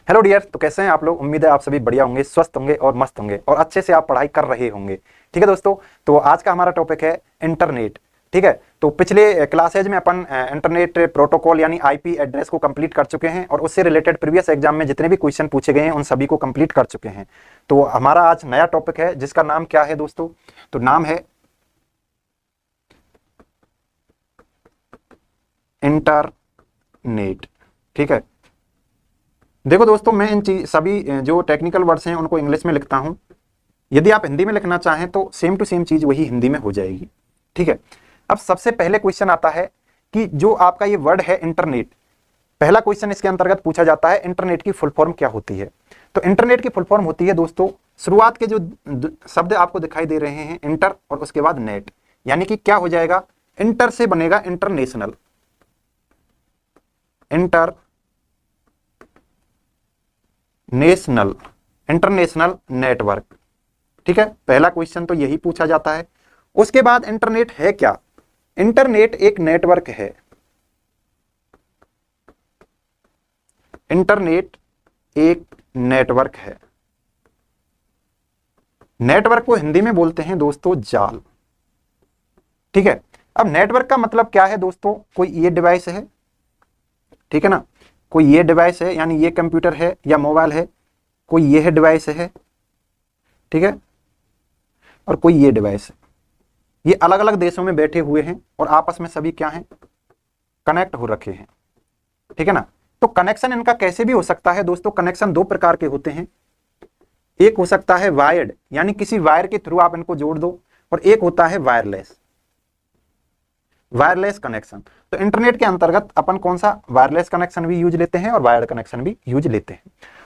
Hello dear, तो कैसे हैं आप लोग। उम्मीद है आप सभी बढ़िया होंगे, स्वस्थ होंगे और मस्त होंगे और अच्छे से आप पढ़ाई कर रहे होंगे। ठीक है दोस्तों, तो आज का हमारा टॉपिक है इंटरनेट। ठीक है, तो पिछले क्लासेज में अपन इंटरनेट प्रोटोकॉल यानी आईपी एड्रेस को कंप्लीट कर चुके हैं और उससे रिलेटेड प्रीवियस एग्जाम में जितने भी क्वेश्चन पूछे गए हैं उन सभी को कंप्लीट कर चुके हैं। तो हमारा आज नया टॉपिक है जिसका नाम क्या है दोस्तों, तो नाम है इंटरनेट। ठीक है, देखो दोस्तों, मैं इन सभी जो टेक्निकल वर्ड्स हैं उनको इंग्लिश में लिखता हूं। यदि आप हिंदी में लिखना चाहें तो सेम टू सेम चीज वही हिंदी में हो जाएगी। ठीक है, अब सबसे पहले क्वेश्चन आता है कि जो आपका ये वर्ड है इंटरनेट, पहला क्वेश्चन इसके अंतर्गत पूछा जाता है इंटरनेट की फुल फॉर्म क्या होती है। तो इंटरनेट की फुल फॉर्म होती है दोस्तों, शुरुआत के जो शब्द आपको दिखाई दे रहे हैं इंटर और उसके बाद नेट, यानी कि क्या हो जाएगा, इंटर से बनेगा इंटरनेशनल, इंटरनेशनल नेटवर्क। ठीक है, पहला क्वेश्चन तो यही पूछा जाता है। उसके बाद इंटरनेट है क्या, इंटरनेट एक नेटवर्क है। इंटरनेट एक नेटवर्क है। नेटवर्क को हिंदी में बोलते हैं दोस्तों जाल। ठीक है, अब नेटवर्क का मतलब क्या है दोस्तों, कोई ये डिवाइस है, ठीक है ना, कोई ये डिवाइस है यानी ये कंप्यूटर है या मोबाइल है, कोई ये डिवाइस है, ठीक है, और कोई ये डिवाइस है। ये अलग अलग देशों में बैठे हुए हैं और आपस में सभी क्या हैं, कनेक्ट हो रखे हैं। ठीक है ना, तो कनेक्शन इनका कैसे भी हो सकता है दोस्तों। कनेक्शन दो प्रकार के होते हैं, एक हो सकता है वायर्ड यानी किसी वायर के थ्रू आप इनको जोड़ दो, और एक होता है वायरलेस कनेक्शन। तो इंटरनेट के अंतर्गत अपन कौन सा, वायरलेस कनेक्शन भी यूज लेते हैं और वायर्ड कनेक्शन भी यूज लेते हैं।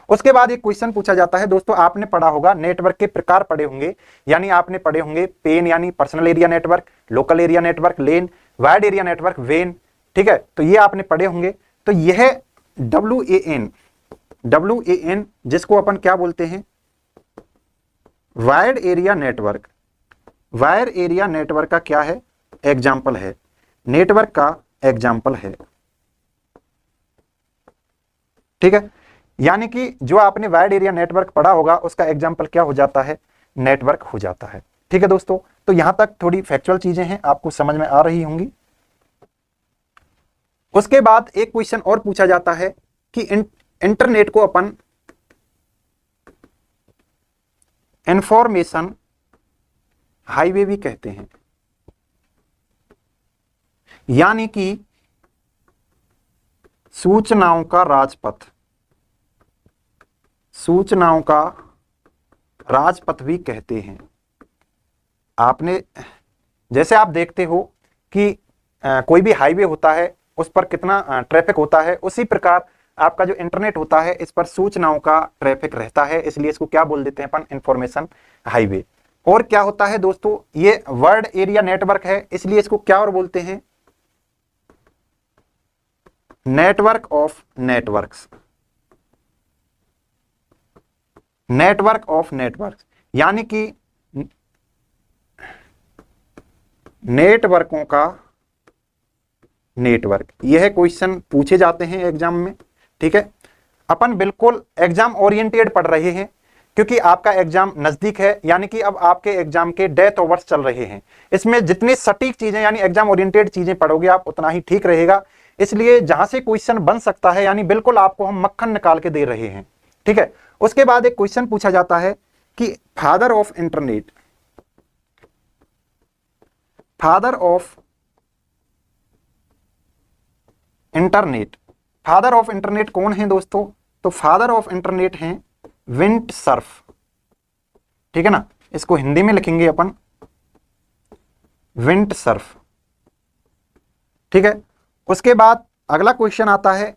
उसके बाद एक क्वेश्चन पूछा जाता है दोस्तों, आपने पढ़ा होगा, नेटवर्क के प्रकार पढ़े होंगे, यानी आपने पढ़े होंगे पेन यानी personal area network, local area network, lane, wide area network, when. ठीक है, तो ये आपने पढ़े होंगे। तो यह WAN जिसको अपन क्या बोलते हैं, wide area network, wire area network का क्या है, एग्जाम्पल है, नेटवर्क का एग्जाम्पल है। ठीक है, यानी कि जो आपने वाइड एरिया नेटवर्क पढ़ा होगा उसका एग्जाम्पल क्या हो जाता है, नेटवर्क हो जाता है। ठीक है दोस्तों, तो यहां तक थोड़ी फैक्चुअल चीजें हैं, आपको समझ में आ रही होंगी। उसके बाद एक क्वेश्चन और पूछा जाता है कि इंटरनेट को अपन इंफॉर्मेशन हाईवे भी कहते हैं, यानी कि सूचनाओं का राजपथ, सूचनाओं का राजपथ भी कहते हैं। आपने जैसे आप देखते हो कि कोई भी हाईवे होता है उस पर कितना ट्रैफिक होता है, उसी प्रकार आपका जो इंटरनेट होता है इस पर सूचनाओं का ट्रैफिक रहता है, इसलिए इसको क्या बोल देते हैं अपन, इंफॉर्मेशन हाईवे। और क्या होता है दोस्तों, ये वर्ल्ड एरिया नेटवर्क है, इसलिए इसको क्या और बोलते हैं, network of networks, network of networks, यानी कि नेटवर्कों का नेटवर्क। यह क्वेश्चन पूछे जाते हैं एग्जाम में। ठीक है, अपन बिल्कुल एग्जाम ओरिएंटेड पढ़ रहे हैं क्योंकि आपका एग्जाम नजदीक है, यानी कि अब आपके एग्जाम के डेथ ओवर्स चल रहे हैं। इसमें जितनी सटीक चीजें यानी एग्जाम ओरिएंटेड चीजें पढ़ोगे आप उतना ही ठीक रहेगा, इसलिए जहां से क्वेश्चन बन सकता है यानी बिल्कुल आपको हम मक्खन निकाल के दे रहे हैं। ठीक है, उसके बाद एक क्वेश्चन पूछा जाता है कि father of internet, father of internet, father of internet कौन है दोस्तों, तो फादर ऑफ इंटरनेट हैं विंट सर्फ। ठीक है ना, इसको हिंदी में लिखेंगे अपन विंट सर्फ। ठीक है, उसके बाद अगला क्वेश्चन आता है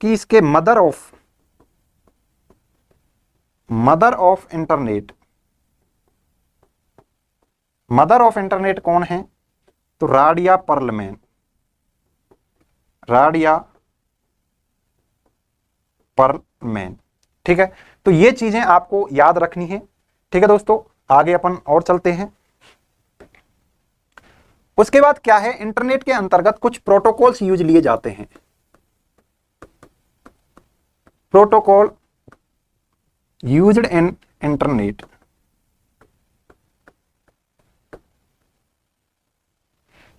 कि इसके mother of internet, mother of internet कौन है, तो राडिया पर्लमैन, राडिया पर्लमैन। ठीक है, तो ये चीजें आपको याद रखनी है। ठीक है दोस्तों, आगे अपन और चलते हैं। उसके बाद क्या है, इंटरनेट के अंतर्गत कुछ प्रोटोकॉल्स यूज लिए जाते हैं। Protocol used in internet.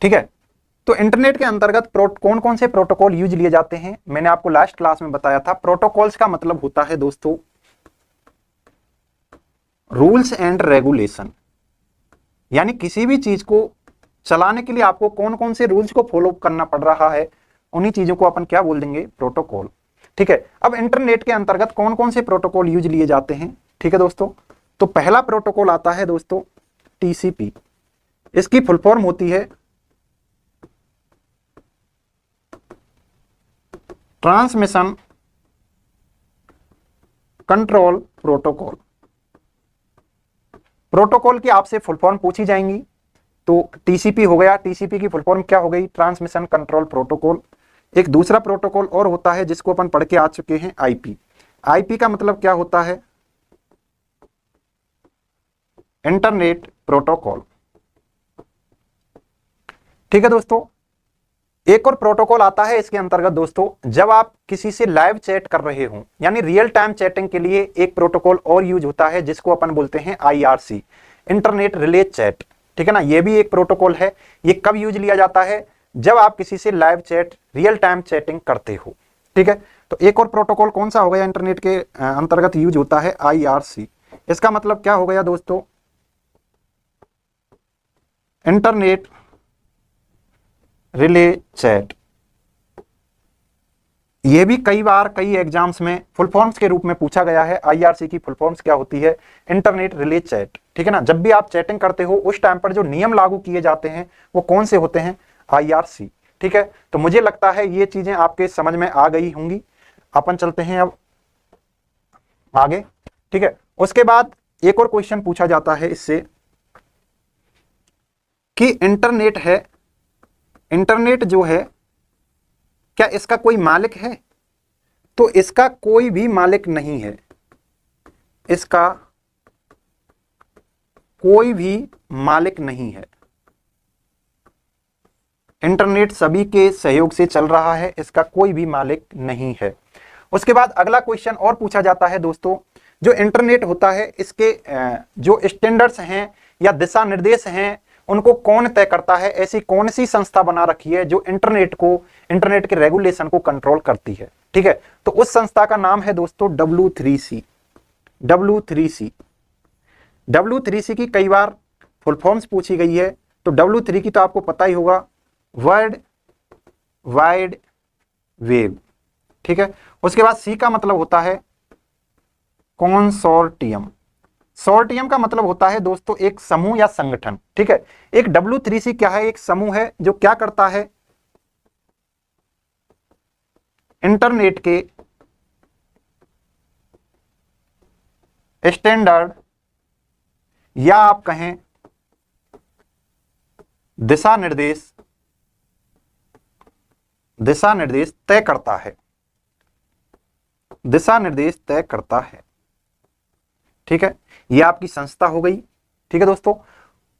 ठीक है, तो इंटरनेट के अंतर्गत कौन कौन से प्रोटोकॉल यूज लिए जाते हैं, मैंने आपको लास्ट क्लास में बताया था। प्रोटोकॉल्स का मतलब होता है दोस्तों रूल्स एंड रेगुलेशन, यानी किसी भी चीज को चलाने के लिए आपको कौन कौन से रूल्स को फॉलो करना पड़ रहा है, उन्हीं चीजों को अपन क्या बोल देंगे, प्रोटोकॉल। ठीक है, अब इंटरनेट के अंतर्गत कौन कौन से प्रोटोकॉल यूज लिए जाते हैं। ठीक है दोस्तों, तो पहला प्रोटोकॉल आता है दोस्तों टीसीपी। इसकी फुल फॉर्म होती है ट्रांसमिशन कंट्रोल प्रोटोकॉल। प्रोटोकॉल की आपसे फुल फॉर्म पूछी जाएंगी, तो टीसीपी हो गया, टीसीपी की फुल फॉर्म क्या हो गई, ट्रांसमिशन कंट्रोल प्रोटोकॉल। एक दूसरा प्रोटोकॉल और होता है जिसको अपन पढ़ के आ चुके हैं, आईपी। आईपी का मतलब क्या होता है, इंटरनेट प्रोटोकॉल। ठीक है दोस्तों, एक और प्रोटोकॉल आता है इसके अंतर्गत दोस्तों, जब आप किसी से लाइव चैट कर रहे हो, यानी रियल टाइम चैटिंग के लिए एक प्रोटोकॉल और यूज होता है जिसको अपन बोलते हैं आईआरसी, इंटरनेट रिले चैट। ठीक है ना, ये भी एक प्रोटोकॉल है। ये कब यूज लिया जाता है, जब आप किसी से live chat real time chatting करते हो। ठीक है, तो एक और प्रोटोकॉल कौन सा हो गया इंटरनेट के अंतर्गत यूज होता है, आईआरसी। इसका मतलब क्या हो गया दोस्तों, इंटरनेट रिले चैट। यह भी कई बार कई एग्जाम्स में फुल फॉर्म्स के रूप में पूछा गया है। आईआरसी की फुल फॉर्म्स क्या होती है, इंटरनेट रिले चैट। ठीक है ना, जब भी आप चैटिंग करते हो उस टाइम पर जो नियम लागू किए जाते हैं वो कौन से होते हैं, आईआरसी। ठीक है, तो मुझे लगता है ये चीजें आपके समझ में आ गई होंगी। अपन चलते हैं अब आगे। ठीक है, उसके बाद एक और क्वेश्चन पूछा जाता है इससे कि इंटरनेट है, इंटरनेट जो है क्या इसका कोई मालिक है, तो इसका कोई भी मालिक नहीं है। इसका कोई भी मालिक नहीं है। इंटरनेट सभी के सहयोग से चल रहा है, इसका कोई भी मालिक नहीं है। उसके बाद अगला क्वेश्चन और पूछा जाता है दोस्तों, जो इंटरनेट होता है इसके जो स्टैंडर्ड्स हैं या दिशा निर्देश हैं उनको कौन तय करता है, ऐसी कौन सी संस्था बना रखी है जो इंटरनेट के रेगुलेशन को कंट्रोल करती है। ठीक है, तो उस संस्था का नाम है दोस्तों W3C। W3C, W3C की कई बार फुल फॉर्म्स पूछी गई है, तो W3 की तो आपको पता ही होगा, वर्ल्ड वाइड वेब। ठीक है, उसके बाद सी का मतलब होता है कॉन्सोर्टियम। सोर्टियम का मतलब होता है दोस्तों एक समूह या संगठन। ठीक है, एक W3C क्या है, एक समूह है जो क्या करता है, इंटरनेट के स्टैंडर्ड या आप कहें दिशा निर्देश तय करता है, दिशा निर्देश तय करता है। ठीक है, ये आपकी संस्था हो गई। ठीक है दोस्तों,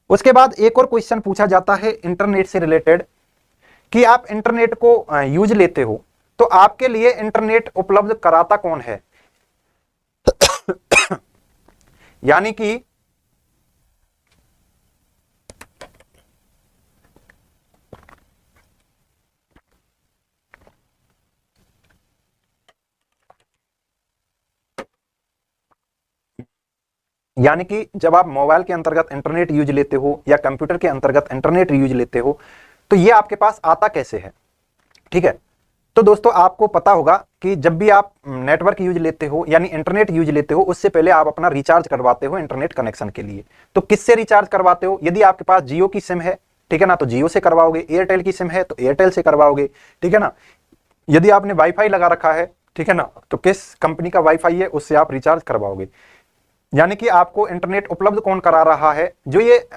उसके बाद एक और क्वेश्चन पूछा जाता है इंटरनेट से रिलेटेड कि आप इंटरनेट को यूज लेते हो तो आपके लिए इंटरनेट उपलब्ध कराता कौन है। यानी कि जब आप मोबाइल के अंतर्गत इंटरनेट यूज लेते हो या कंप्यूटर के अंतर्गत इंटरनेट यूज लेते हो तो ये आपके पास आता कैसे है। ठीक है, तो दोस्तों आपको पता होगा कि जब भी आप नेटवर्क यूज लेते हो यानी इंटरनेट यूज लेते हो उससे पहले आप अपना रिचार्ज करवाते हो इंटरनेट कनेक्शन के लिए। तो किससे रिचार्ज करवाते हो, यदि आपके पास जियो की सिम है, ठीक है ना, तो जियो से करवाओगे, एयरटेल की सिम है तो एयरटेल से करवाओगे। ठीक है ना, यदि आपने वाईफाई लगा रखा है, ठीक है ना, तो किस कंपनी का वाईफाई है उससे आप रिचार्ज करवाओगे। यानी कि आपको इंटरनेट उपलब्ध कौन करा रहा है, जो ये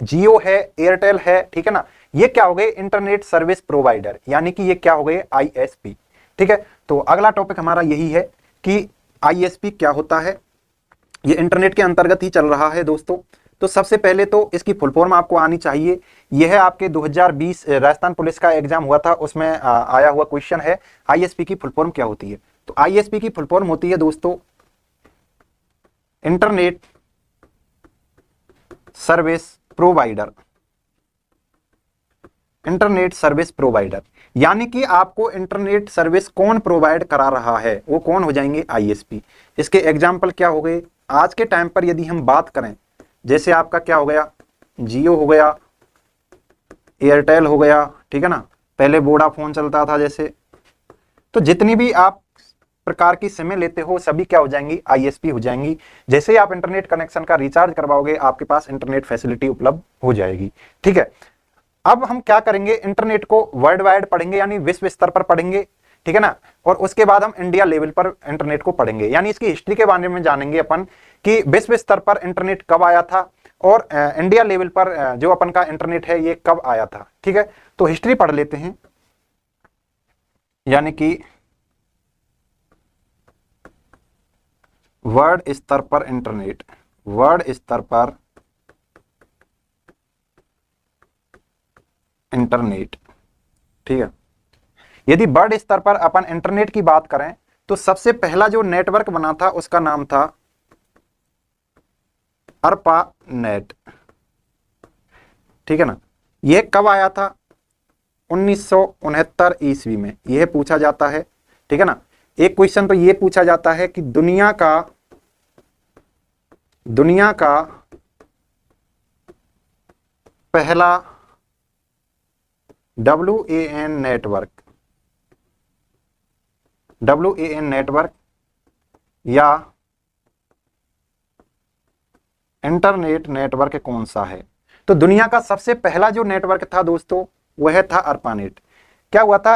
जियो है, एयरटेल है, ठीक है ना, ये क्या हो गए, इंटरनेट सर्विस प्रोवाइडर, यानी कि ये क्या हो गए, आईएसपी। ठीक है, तो अगला टॉपिक हमारा यही है कि आईएसपी क्या होता है, ये इंटरनेट के अंतर्गत ही चल रहा है दोस्तों। तो सबसे पहले तो इसकी फुल फॉर्म आपको आनी चाहिए। यह है आपके 2020 राजस्थान पुलिस का एग्जाम हुआ था, उसमें आया हुआ क्वेश्चन है आईएसपी की फुल फॉर्म क्या होती है। तो आईएसपी की फुल फॉर्म होती है दोस्तों internet service provider, internet service provider, यानी कि आपको इंटरनेट सर्विस कौन प्रोवाइड करा रहा है, वो कौन हो जाएंगे, आईएसपी। इसके एग्जाम्पल क्या हो गए आज के टाइम पर यदि हम बात करें, जैसे आपका क्या हो गया, जियो हो गया, एयरटेल हो गया, ठीक है ना, पहले वोडाफोन चलता था जैसे, तो जितनी भी आप प्रकार की सिमें लेते हो सभी क्या हो जाएंगी, आईएसपी हो जाएंगी। जैसे ही आप इंटरनेट कनेक्शन का रिचार्ज करवाओगे आपके पास इंटरनेट फैसिलिटी उपलब्ध हो जाएगी। ठीक है, अब हम क्या करेंगे, इंटरनेट को वर्ल्ड वाइड पढ़ेंगे, यानी विश्व स्तर पर पढ़ेंगे, ठीक है ना, और उसके बाद हम इंडिया लेवल पर इंटरनेट को पढ़ेंगे, यानी इसकी हिस्ट्री के बारे में जानेंगे अपन कि विश्व स्तर पर इंटरनेट कब आया था और इंडिया लेवल पर जो अपन का इंटरनेट है ये कब आया था। ठीक है, तो हिस्ट्री पढ़ लेते हैं, यानी कि वर्ल्ड स्तर पर इंटरनेट, वर्ल्ड स्तर पर इंटरनेट। ठीक है, यदि वर्ल्ड स्तर पर अपन इंटरनेट की बात करें तो सबसे पहला जो नेटवर्क बना था उसका नाम था अर्पा नेट। ठीक है ना, यह कब आया था, 1969 ईस्वी में, यह पूछा जाता है। ठीक है ना, एक क्वेश्चन तो यह पूछा जाता है कि दुनिया का पहला WAN नेटवर्क या इंटरनेट नेटवर्क कौन सा है। तो दुनिया का सबसे पहला जो नेटवर्क था दोस्तों वह था अर्पानेट। क्या हुआ था,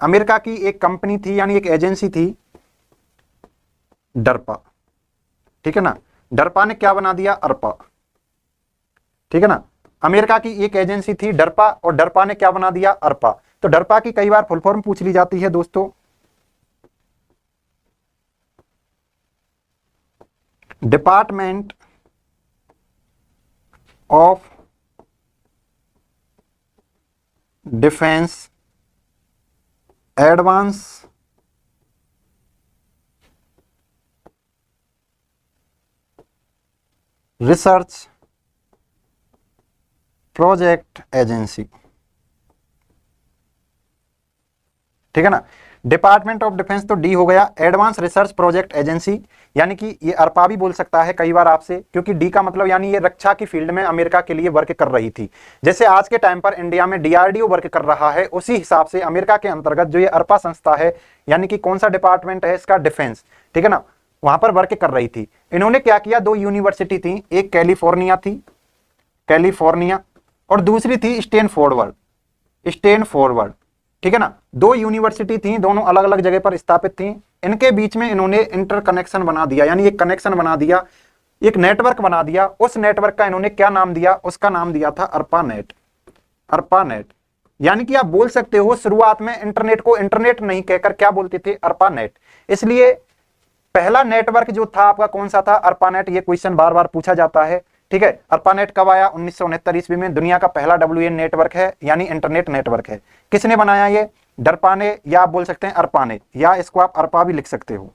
अमेरिका की एक कंपनी थी, यानी एक एजेंसी थी डरपा। ठीक है ना, डरपा ने क्या बना दिया, अर्पा। ठीक है ना, अमेरिका की एक एजेंसी थी डरपा और डरपा ने क्या बना दिया, अर्पा। तो डरपा की कई बार फुल फॉर्म पूछ ली जाती है दोस्तों, department of defence advance research project agency. ठीक है ना, डिपार्टमेंट ऑफ डिफेंस तो डी हो गया, एडवांस रिसर्च प्रोजेक्ट एजेंसी, यानी कि ये अर्पा भी बोल सकता है कई बार आपसे, क्योंकि डी का मतलब यानी ये रक्षा की फील्ड में अमेरिका के लिए वर्क कर रही थी। जैसे आज के टाइम पर इंडिया में DRDO वर्क कर रहा है, उसी हिसाब से अमेरिका के अंतर्गत जो ये अर्पा संस्था है, यानी कि कौन सा डिपार्टमेंट है इसका, डिफेंस, ठीक है ना, वहां पर वर्क कर रही थी। इन्होंने क्या किया, दो यूनिवर्सिटी थी, एक कैलिफोर्निया थी, कैलिफोर्निया, और दूसरी थी स्टैनफोर्ड। ठीक है ना, दो यूनिवर्सिटी थी, दोनों अलग अलग जगह पर स्थापित थी। इनके बीच में इन्होंने इंटर कनेक्शन बना दिया, यानी एक कनेक्शन बना दिया, एक नेटवर्क बना दिया। उस नेटवर्क का इन्होंने क्या नाम दिया, उसका नाम दिया था अर्पानेट। अर्पानेट, यानी कि आप बोल सकते हो शुरुआत में इंटरनेट को इंटरनेट नहीं कहकर क्या बोलते थे, अर्पानेट। इसलिए पहला नेटवर्क जो था आपका कौन सा था, अर्पानेट। ये क्वेश्चन बार बार पूछा जाता है। ठीक है, अर्पानेट कब आया, 1969 ईस्वी में। दुनिया का पहला WAN नेटवर्क है, यानी इंटरनेट नेटवर्क है। किसने बनाया ये, डरपा ने, या आप बोल सकते हैं अर्पा ने, या इसको आप अर्पा भी लिख सकते हो।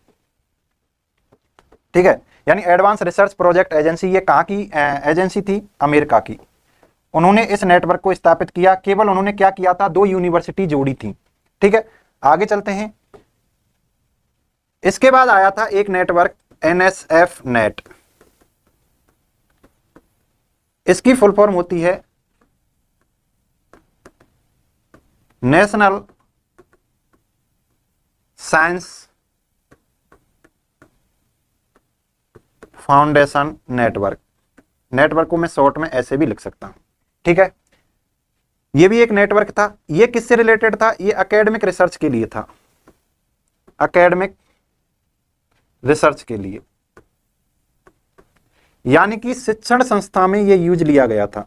ठीक है, यानी एडवांस रिसर्च प्रोजेक्ट एजेंसी, ये कहाँ की एजेंसी थी, अमेरिका की। उन्होंने इस नेटवर्क को स्थापित किया। केवल उन्होंने क्या किया था, दो यूनिवर्सिटी जोड़ी थी। ठीक है, आगे चलते हैं। इसके बाद आया था एक नेटवर्क NSF नेट। इसकी फुल फॉर्म होती है national science foundation network. Network को मैं शॉर्ट में ऐसे भी लिख सकता हूं। ठीक है, यह भी एक नेटवर्क था। यह किससे रिलेटेड था, यह एकेडमिक रिसर्च के लिए था, एकेडमिक रिसर्च के लिए, यानी कि शिक्षण संस्था में यह यूज लिया गया था।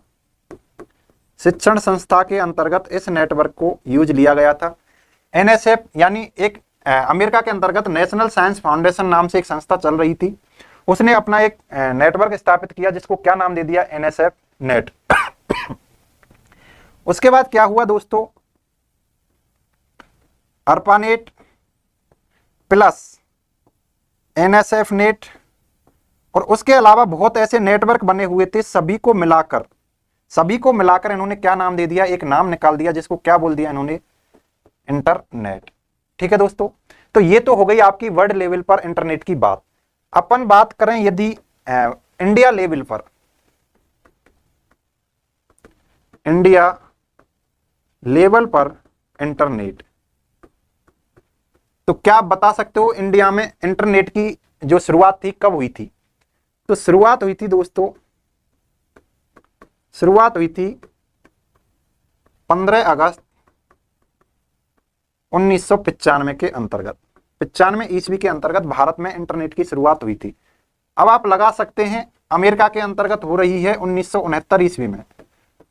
शिक्षण संस्था के अंतर्गत इस नेटवर्क को यूज लिया गया था। NSF यानी एक अमेरिका के अंतर्गत नेशनल साइंस फाउंडेशन नाम से एक संस्था चल रही थी, उसने अपना एक नेटवर्क स्थापित किया जिसको क्या नाम दे दिया, NSF नेट। उसके बाद क्या हुआ दोस्तों, अर्पानेट प्लस NSF नेट और उसके अलावा बहुत ऐसे नेटवर्क बने हुए थे, सभी को मिलाकर इन्होंने क्या नाम दे दिया, एक नाम निकाल दिया जिसको क्या बोल दिया इन्होंने, इंटरनेट। ठीक है दोस्तों, तो ये तो हो गई आपकी वर्ल्ड लेवल पर इंटरनेट की बात। अपन बात करें यदि इंडिया लेवल पर, इंडिया लेवल पर इंटरनेट, तो क्या आप बता सकते हो इंडिया में इंटरनेट की जो शुरुआत थी कब हुई थी? तो शुरुआत हुई थी दोस्तों, शुरुआत हुई थी 15 अगस्त 1995 के अंतर्गत, 95 ईस्वी के अंतर्गत भारत में इंटरनेट की शुरुआत हुई थी। अब आप लगा सकते हैं अमेरिका के अंतर्गत हो रही है 1969 ईस्वी में,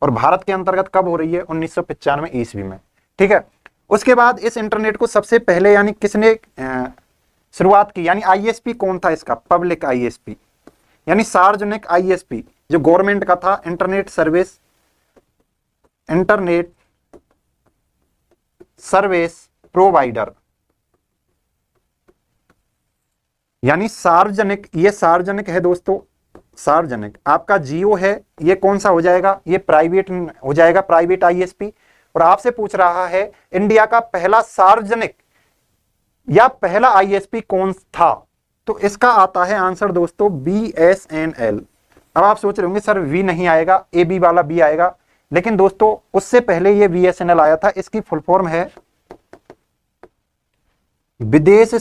और भारत के अंतर्गत कब हो रही है, 1995 ईस्वी में। ठीक है, उसके बाद इस इंटरनेट को सबसे पहले यानी किसने शुरुआत की, यानी आईएसपी कौन था इसका, पब्लिक आईएसपी यानी सार्वजनिक आईएसपी जो गवर्नमेंट का था, इंटरनेट सर्विस प्रोवाइडर, यानी सार्वजनिक, ये सार्वजनिक है दोस्तों, सार्वजनिक। आपका जियो है, ये कौन सा हो जाएगा, ये प्राइवेट हो जाएगा, प्राइवेट आईएसपी। और आपसे पूछ रहा है इंडिया का पहला सार्वजनिक या पहला आईएसपी कौन था, तो इसका आता है आंसर दोस्तों बीएसएनएल। अब आप सोच रहे होंगे सर वी नहीं आएगा, ए बी वाला बी आएगा, लेकिन दोस्तों उससे पहले ये बीएसएनएल आया था। इसकी फुल फॉर्म है विदेश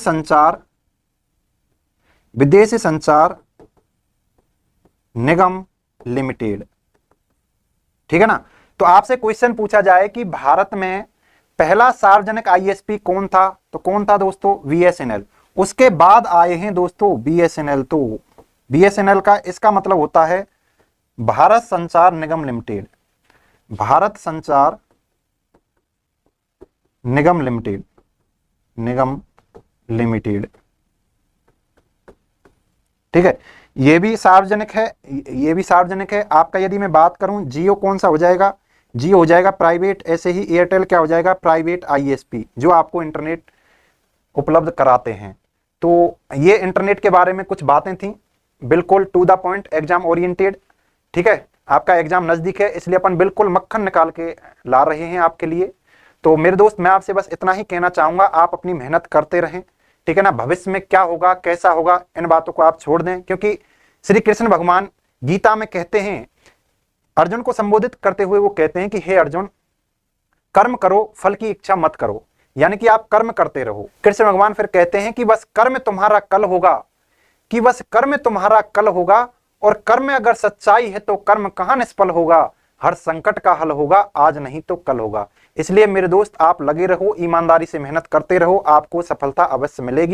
संचार निगम लिमिटेड। ठीक है ना, तो आपसे क्वेश्चन पूछा जाए कि भारत में पहला सार्वजनिक आईएसपी कौन था, तो कौन था दोस्तों, बीएसएनएल। उसके बाद आए हैं दोस्तों बीएसएनएल। तो बीएसएनएल का इसका मतलब होता है भारत संचार निगम लिमिटेड, भारत संचार निगम लिमिटेड। ठीक है, ये भी सार्वजनिक है, आपका यदि मैं बात करूं जियो कौन सा हो जाएगा, जियो हो जाएगा प्राइवेट। ऐसे ही एयरटेल क्या हो जाएगा, प्राइवेट आईएसपी जो आपको इंटरनेट उपलब्ध कराते हैं। तो ये इंटरनेट के बारे में कुछ बातें थी, बिल्कुल to the point, exam oriented. ठीक है, आपका एग्जाम नजदीक है इसलिए अपन बिल्कुल मक्खन निकाल के ला रहे हैं आपके लिए। तो मेरे दोस्त मैं आपसे बस इतना ही कहना चाहूंगा, आप अपनी मेहनत करते रहें। ठीक है ना, भविष्य में क्या होगा कैसा होगा इन बातों को आप छोड़ दें, क्योंकि श्री कृष्ण भगवान गीता में कहते हैं, अर्जुन को संबोधित करते हुए वो कहते हैं कि हे अर्जुन, कर्म करो फल की इच्छा मत करो, यानी कि आप कर्म करते रहो। कृष्ण भगवान फिर कहते हैं कि बस कर्म तुम्हारा कल होगा, और कर्म में अगर सच्चाई है तो कर्म कहां निष्फल होगा, हर संकट का हल होगा, आज नहीं तो कल होगा। इसलिए मेरे दोस्त आप लगे रहो, ईमानदारी से मेहनत करते रहो, आपको सफलता अवश्य मिलेगी।